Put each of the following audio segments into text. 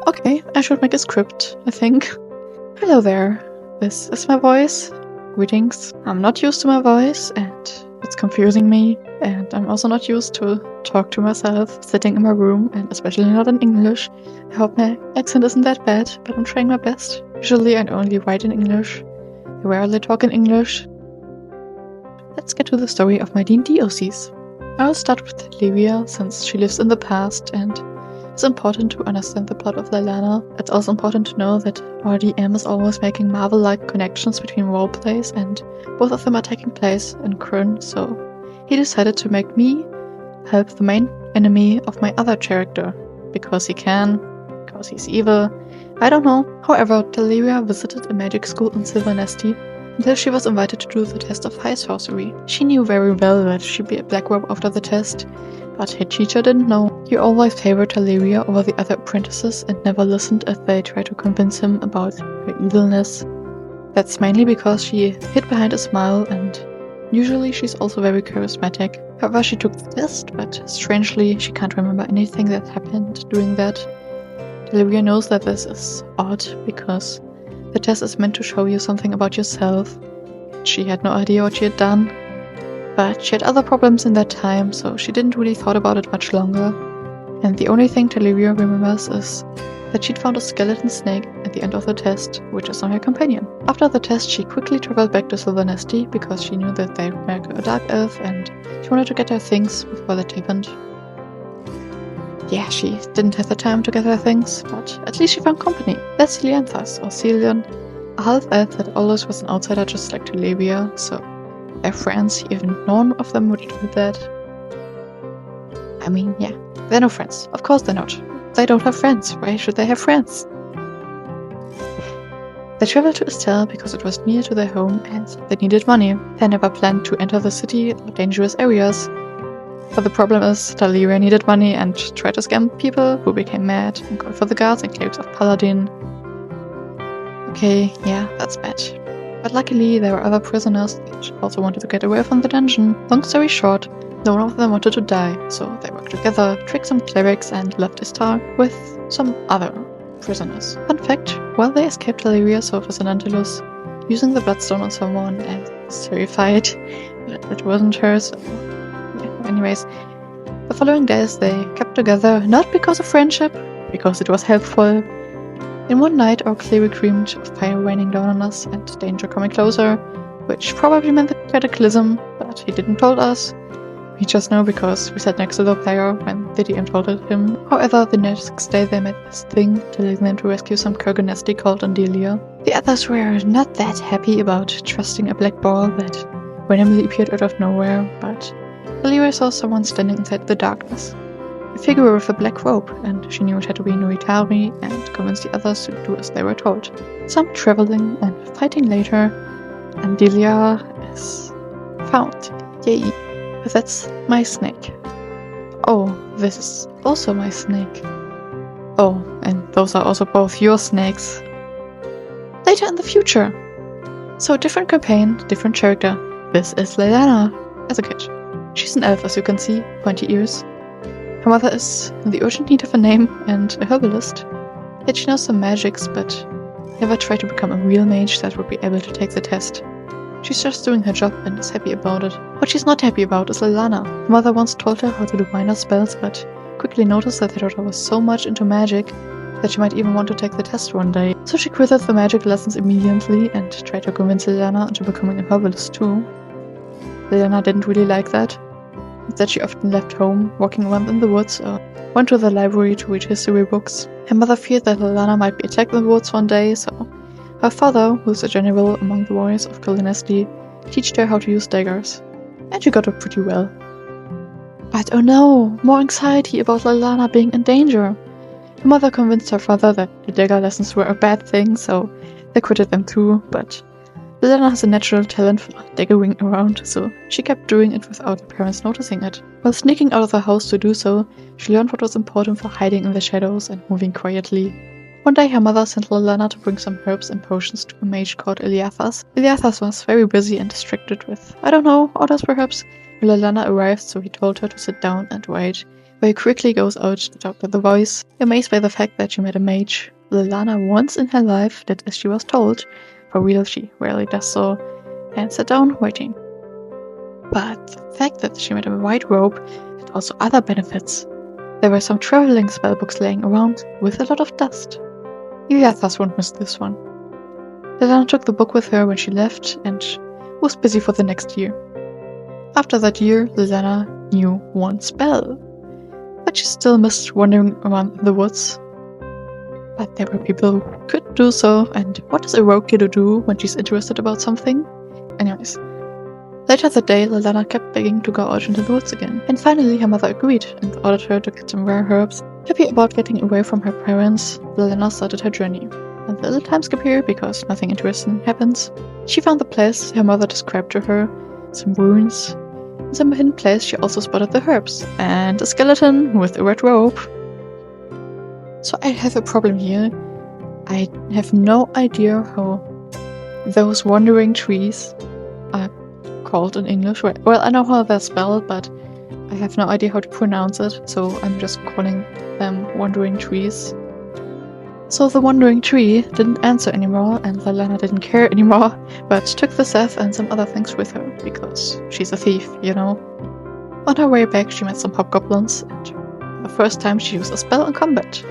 Okay, I should make a script, I think. Hello there, this is my voice. Greetings. I'm not used to my voice and it's confusing me, and I'm also not used to talk to myself sitting in my room, and especially not in English. I hope my accent isn't that bad, but I'm trying my best. Usually I only write in English. I rarely talk in English. Let's get to the story of my D&D OCs. I'll start with Livia, since she lives in the past and it's important to understand the plot of Lilana. It's also important to know that our DM is always making Marvel-like connections between roleplays, and both of them are taking place in Krynn, so he decided to make me help the main enemy of my other character. Because he can, because he's evil, I don't know. However, Deliria visited a magic school in Silvernesti until she was invited to do the test of high sorcery. She knew very well that she'd be a black robe after the test, but her teacher didn't know. He always favored Deliria over the other apprentices and never listened as they tried to convince him about her evilness. That's mainly because she hid behind a smile, and usually she's also very charismatic. However, she took the test, but strangely she can't remember anything that happened during that. Deliria knows that this is odd because the test is meant to show you something about yourself. She had no idea what she had done, but she had other problems in that time, so she didn't really thought about it much longer. And the only thing Deliria remembers is that she'd found a skeleton snake at the end of the test, which is now her companion. After the test, she quickly traveled back to Silvernesti because she knew that they would make her a dark elf and she wanted to get her things before that happened. Yeah, she didn't have the time to get her things, but at least she found company. That's Celianthus, or Celian, a half-elf that always was an outsider just like Deliria, so they're friends, even none of them would admit that. I mean, yeah, they're no friends. Of course they're not. They don't have friends. Why should they have friends? They traveled to Estelle because it was near to their home and they needed money. They never planned to enter the city or dangerous areas. But the problem is, Deliria needed money and tried to scam people, who became mad and called for the guards and claims of Paladin. Okay, yeah, that's bad. But luckily, there were other prisoners that also wanted to get away from the dungeon. Long story short, none of them wanted to die, so they worked together, tricked some clerics, and left Istar with some other prisoners. Fun fact, while they escaped Deliria's surface in Antilus, using the bloodstone on someone and terrified, but it wasn't her, so yeah. Anyways, the following days they kept together, not because of friendship, because it was helpful. In one night, our cleric dreamed of fire raining down on us and danger coming closer, which probably meant the cataclysm, but he didn't told us. We just know because we sat next to the player when the DM told it him. However, the next day they met this thing, telling them to rescue some Kurganesti called Andelia. The others were not that happy about trusting a black ball that randomly appeared out of nowhere, but Deliria saw someone standing inside the darkness. A figure with a black robe, and she knew it had to be Nuitari and convinced the others to do as they were told. Some traveling and fighting later, Andelia is found. Yay! But that's my snake. Oh, this is also my snake. Oh, and those are also both your snakes. Later in the future. So different campaign, different character. This is Lilana as a kid. She's an elf, as you can see, pointy ears. Her mother is in the urgent need of a name and a herbalist. Yet she knows some magics, but never tried to become a real mage that would be able to take the test. She's just doing her job and is happy about it. What she's not happy about is Lilana. Her mother once told her how to do minor spells, but quickly noticed that her daughter was so much into magic that she might even want to take the test one day. So she quitted the magic lessons immediately and tried to convince Lilana into becoming a herbalist too. Lilana didn't really like that. Instead, she often left home, walking around in the woods, or went to the library to read history books. Her mother feared that Lilana might be attacked in the woods one day, so her father, who's a general among the warriors of Kurganesti, taught her how to use daggers. And she got it pretty well. But oh no, more anxiety about Lilana being in danger. Her mother convinced her father that the dagger lessons were a bad thing, so they quitted them too, but Lilana has a natural talent for daggering around, so she kept doing it without her parents noticing it. While sneaking out of the house to do so, she learned what was important for hiding in the shadows and moving quietly. One day her mother sent Lilana to bring some herbs and potions to a mage called Eliathas. Eliathas was very busy and distracted with, I don't know, orders perhaps. When Lilana arrived, so he told her to sit down and wait very quickly goes out to talk to the voice, amazed by the fact that she met a mage. Liliana once in her life did as she was told. For real, she rarely does so, and sat down waiting. But the fact that she met a white robe had also other benefits. There were some traveling spellbooks laying around with a lot of dust. Iliathas won't miss this one. Liliana took the book with her when she left and was busy for the next year. After that year, Liliana knew one spell, but she still missed wandering around in the woods. But there were people who could do so, and what does a rogue kiddo do when she's interested about something? Anyways, later that day, Liliana kept begging to go out into the woods again, and finally her mother agreed and ordered her to get some rare herbs. Happy about getting away from her parents, Liliana started her journey. And a little time skip here because nothing interesting happens. She found the place her mother described to her, some ruins. In some hidden place she also spotted the herbs, and a skeleton with a red robe. So I have a problem here. I have no idea how those wandering trees are called in English. Well, I know how they're spelled, but I have no idea how to pronounce it, so I'm just calling them wandering trees. So the wandering tree didn't answer anymore, and Liliana didn't care anymore, but took the staff and some other things with her, because she's a thief, you know. On her way back she met some hobgoblins, and for the first time she used a spell in combat.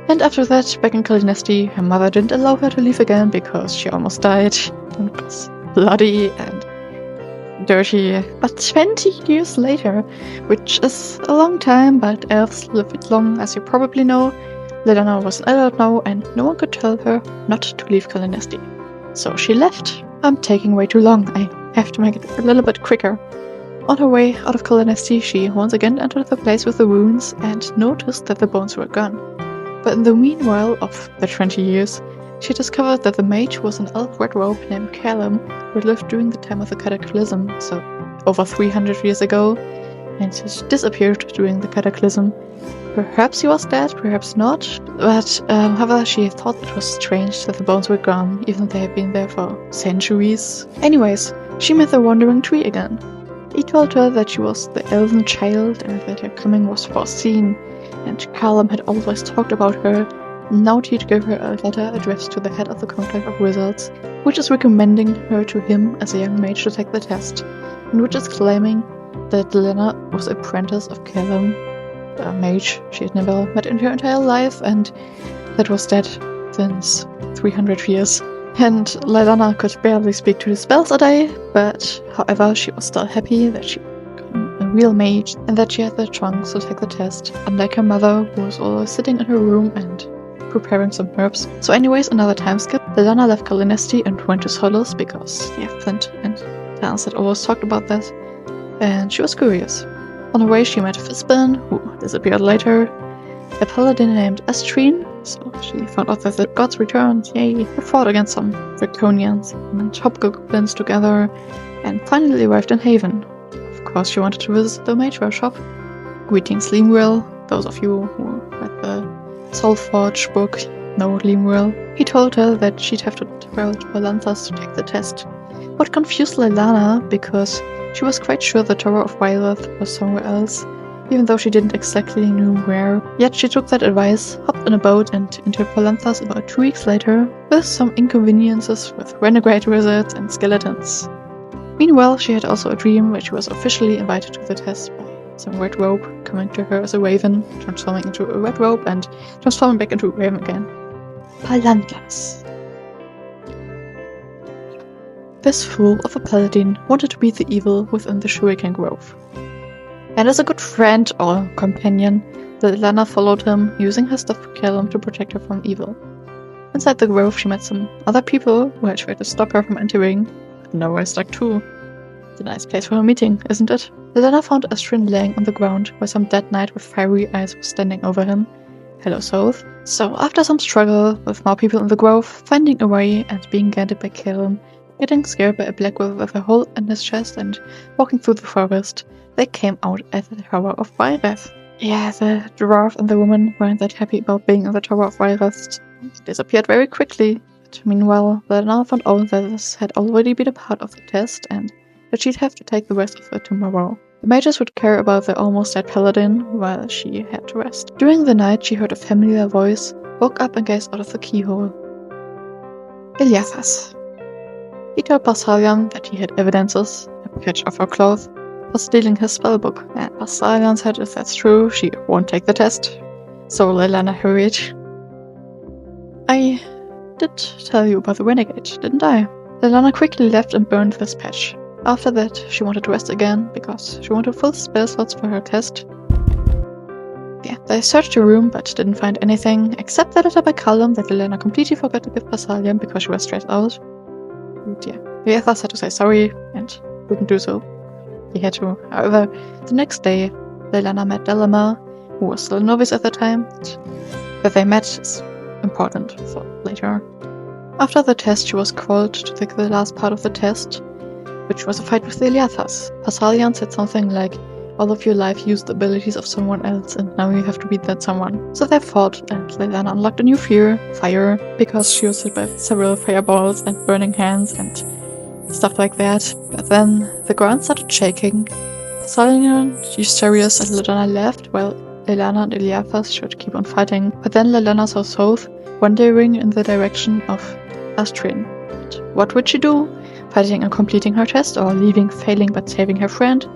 And after that, back in Kalinesti, her mother didn't allow her to leave again because she almost died, and was bloody and dirty. But 20 years later, which is a long time, but elves live long, as you probably know, Liliana was an adult now, and no one could tell her not to leave Kalinesti. So she left. I'm taking way too long. I have to make it a little bit quicker. On her way out of Kalinesti, she once again entered the place with the wounds and noticed that the bones were gone. But in the meanwhile of the 20 years, she discovered that the mage was an elf red robe named Callum, who lived during the time of the Cataclysm, so over 300 years ago, and he disappeared during the Cataclysm. Perhaps he was dead, perhaps not, but however, she thought it was strange that the bones were gone, even though they had been there for centuries. Anyways, she met the wandering tree again. He told her that she was the elven child and that her coming was foreseen, and Callum had always talked about her. Now he'd give her a letter addressed to the head of the Conclave of Wizards, which is recommending her to him as a young mage to take the test, and which is claiming that Liliana was apprentice of Callum, a mage she had never met in her entire life, and that was dead since 300 years. And Liliana could barely speak 2 spells a day, but however, she was still happy that she became a real mage and that she had the trunks to take the test, unlike her mother, who was always sitting in her room and preparing some herbs. So anyways, another time skip. Liliana left Kalinesti and went to Solace because Flint and Lance had always talked about that, and she was curious. On her way she met Fizban, who disappeared later, a paladin named Estrine, so she found out that the gods returned, yay! They fought against some Draconians and hobgoblins together, and finally arrived in Haven. Of course she wanted to visit the mage workshop. Greetings Limwell, those of you who read the Soulforge book know Limwell. He told her that she'd have to travel to Palanthas to take the test. What confused Liliana, because she was quite sure the Tower of Wyleth was somewhere else, even though she didn't exactly know where. Yet she took that advice, hopped in a boat and entered Palanthas about 2 weeks later, with some inconveniences with renegade wizards and skeletons. Meanwhile, she had also a dream where she was officially invited to the test by some red robe coming to her as a raven, transforming into a red robe and transforming back into a raven again. Palanthas. This fool of a paladin wanted to beat the evil within the Shuriken Grove. And as a good friend or companion, Liliana followed him, using her stuff for Callum to protect her from evil. Inside the grove she met some other people who had tried to stop her from entering, but nowhere stuck too. It's a nice place for a meeting, isn't it? Liliana found Astrid laying on the ground, where some dead knight with fiery eyes was standing over him. Hello, South. So after some struggle with more people in the grove, finding a way and being guided by Callum, getting scared by a black wolf with a hole in his chest and walking through the forest, they came out at the Tower of Wyleth. Yeah, the dwarf and the woman weren't that happy about being in the Tower of Wyleth. They disappeared very quickly. But meanwhile, Liliana found out that this had already been a part of the test and that she'd have to take the rest of it tomorrow. The mages would care about the almost dead paladin while she had to rest. During the night, she heard a familiar voice, woke up and gazed out of the keyhole. Eliathas. He told Barsalion that he had evidences, a patch of her cloth, for stealing his spellbook, and Barsalion said if that's true, she won't take the test. So Leliana hurried. I did tell you about the renegade, didn't I? Leliana quickly left and burned this patch. After that, she wanted to rest again, because she wanted full spell slots for her test. Yeah, they searched the room, but didn't find anything, except the letter by Callum that Leliana completely forgot to give Barsalion because she was stressed out. And yeah, Eliathas had to say sorry, and wouldn't do so. He had to. However, the next day, Leliana met Delamar, who was still a novice at the time. That they met is important for later. After the test, she was called to take the last part of the test, which was a fight with the Eliathas. Barsalion said something like, all of your life used the abilities of someone else, and now you have to beat that someone. So they fought, and Leliana unlocked a new fear, fire, because she was hit by several fireballs and burning hands and stuff like that. But then the ground started shaking. Barsalion, Eustachius, and Leliana left, while Leliana and Eliathas should keep on fighting. But then Leliana saw Soth wandering in the direction of Astrid. What would she do? Fighting and completing her test, or leaving, failing but saving her friend?